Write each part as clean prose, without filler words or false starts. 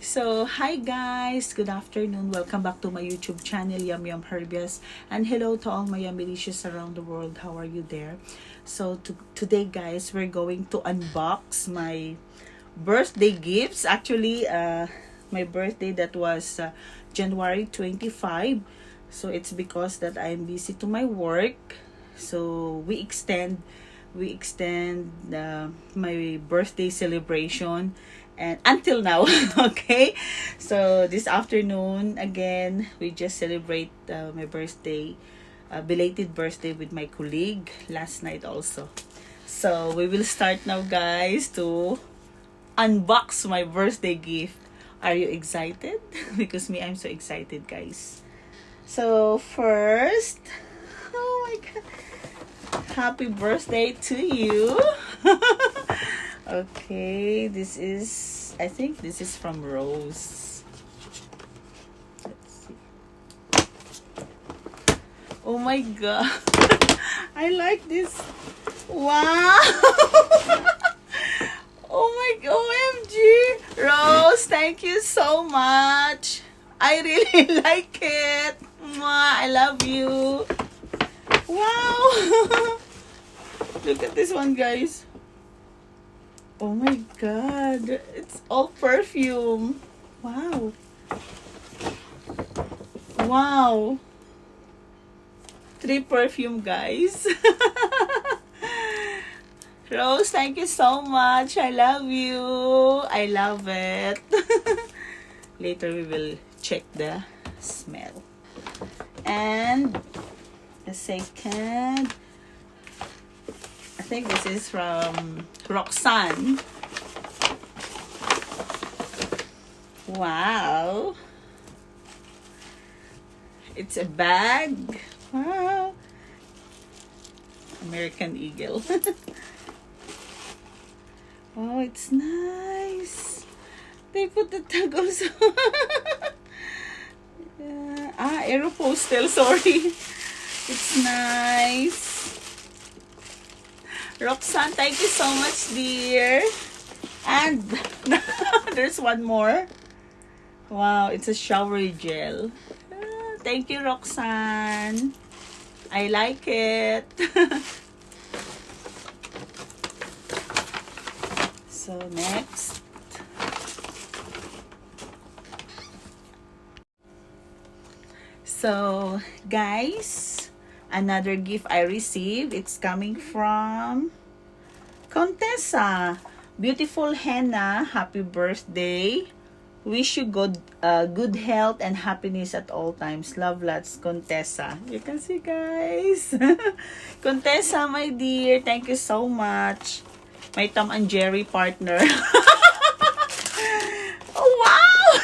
So, hi guys! Good afternoon. Welcome back to my YouTube channel, Yum Yum Herbias. And hello to all my Yumilicious around the world. How are you there? So, today guys, we're going to unbox my birthday gifts. Actually, my birthday that was January 25. So, it's because that I'm busy to my work. So, we extend my birthday celebration and until now. Okay, so this afternoon again we just celebrate my birthday, belated birthday with my colleague last night also. So we will start now guys to unbox my birthday gift. Are you excited? Because me, I'm so excited guys. So first, oh my god, happy birthday to you. Okay, this is, I think this is from Rose. Let's see. Oh my god. I like this. Wow. Oh my OMG. Rose, thank you so much. I really like it. Mwah, I love you. Wow. Look at this one, guys. Oh my god. It's all perfume. Wow. Wow. 3 perfume, guys. Rose, thank you so much. I love you. I love it. Later we will check the smell. And the second, I think this is from Roxanne. Wow. It's a bag. Wow. American Eagle. Oh, it's nice. They put the tag also. Aeropostal, sorry. It's nice. Roxanne, thank you so much, dear. And there's one more. Wow, it's a shower gel. Thank you, Roxanne. I like it. So next. So guys, another gift I received. It's coming from Contessa. Beautiful henna. Happy birthday. Wish you good health and happiness at all times. Love lots, Contessa. You can see, guys. Contessa, my dear, thank you so much. My Tom and Jerry partner. Oh, wow!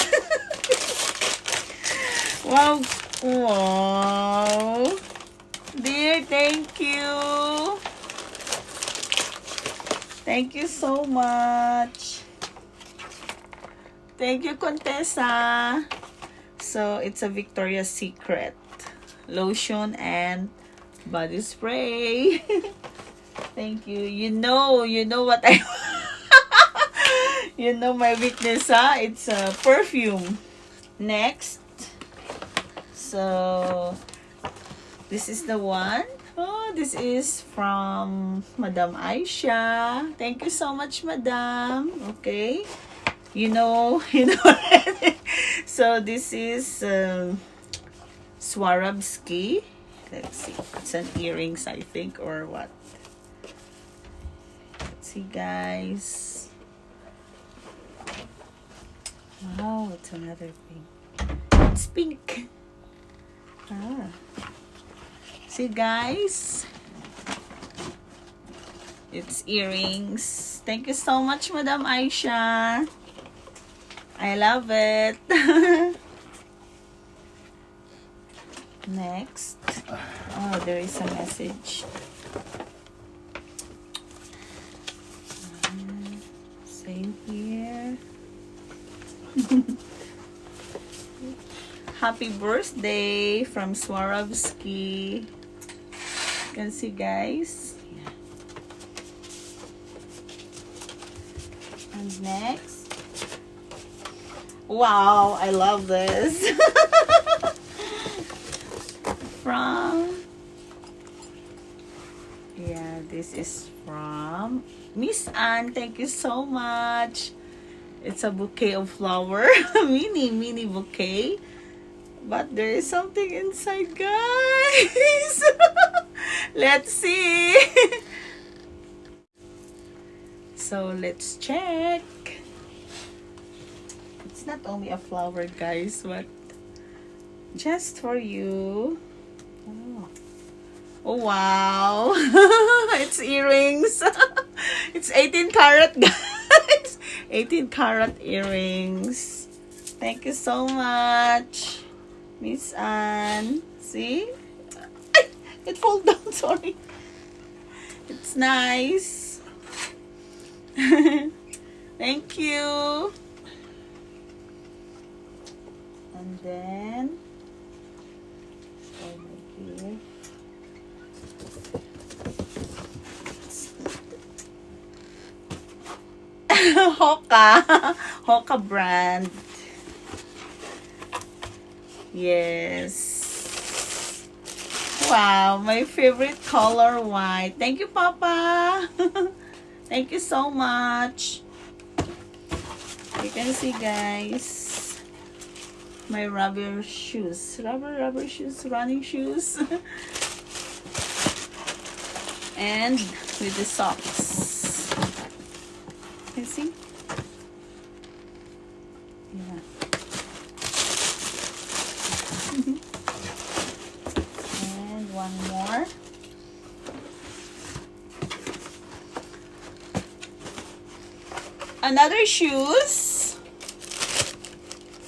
Wow. Wow. Dear, thank you. Thank you so much. Thank you, Contessa. So, it's a Victoria's Secret lotion and body spray. Thank you. You know what I you know my weakness, huh? It's a perfume. Next. So, this is the one. Oh, this is from Madam Aisha. Thank you so much, Madam. Okay. You know. So, this is Swarovski. Let's see. It's an earrings, I think, or what? Let's see, guys. Wow, it's another pink. It's pink. See, guys. It's earrings. Thank you so much, Madam Aisha. I love it. Next. Oh, there is a message. Same here. Happy birthday from Swarovski. You can see, guys. And next, Wow, I love this. From, yeah, this is from Miss Anne. Thank you so much. It's a bouquet of flower. Mini bouquet. But there is something inside, guys. Let's see. So let's check. It's not only a flower, guys, but just for you. Oh, oh wow. It's earrings. It's 18 karat, guys. 18 karat earrings. Thank you so much, Miss Anne. See? Ay, it fall down, sorry. It's nice. Thank you. And then, oh my gift. Hoka. Hoka brand. Yes. Wow, my favorite color, white. Thank you, Papa. Thank you so much. You can see, guys, my rubber shoes. Rubber shoes, running shoes. And with the socks. You see? Yeah. And one more. Another shoes.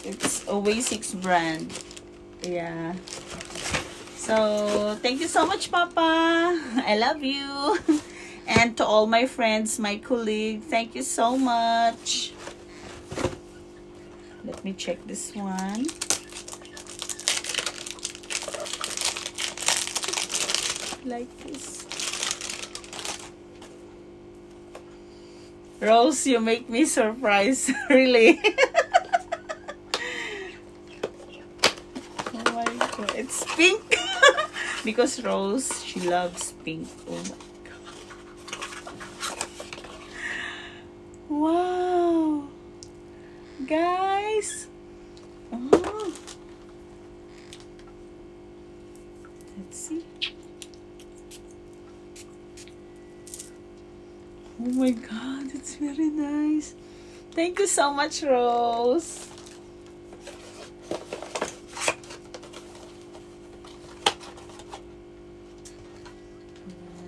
It's Oasis brand. Yeah. So, thank you so much, Papa. I love you. And to all my friends, my colleagues, thank you so much. Let me check this one. Like this. Rose, you make me surprised. Really. Oh my god. It's pink. Because Rose, she loves pink. Oh my god. Wow. Guys. Oh. Let's see. Oh my god, it's very nice. Thank you so much, Rose.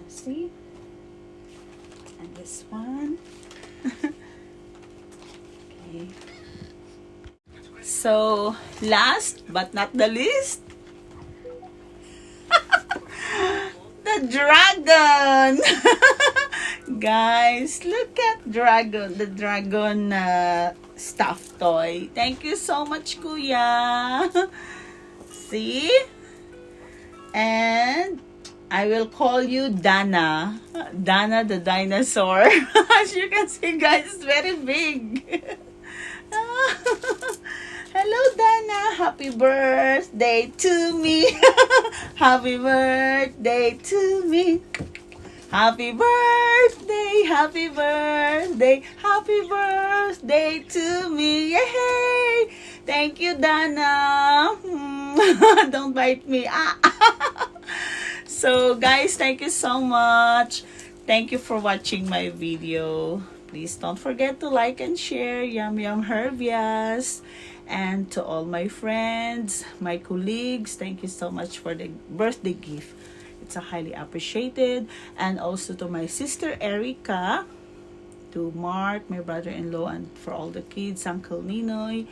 See? And this one. Okay. So, last but not the least, the dragon. Guys, look at the dragon stuffed toy. Thank you so much, Kuya. See? And I will call you Dana. Dana the dinosaur. As you can see, guys, it's very big. Hello, Dana. Happy birthday to me. Happy birthday to me. Happy birthday, happy birthday, happy birthday to me. Yay! Thank you, Dana. Don't bite me. So, guys, thank you so much. Thank you for watching my video. Please don't forget to like and share. Yum Yum Herbias. And to all my friends, my colleagues, thank you so much for the birthday gift. It's a highly appreciated. And also to my sister Erica, to Mark, my brother-in-law, and for all the kids, Uncle Ninoy,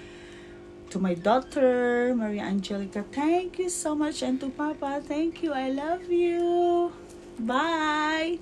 to my daughter, Maria Angelica, thank you so much. And to Papa, thank you. I love you. Bye.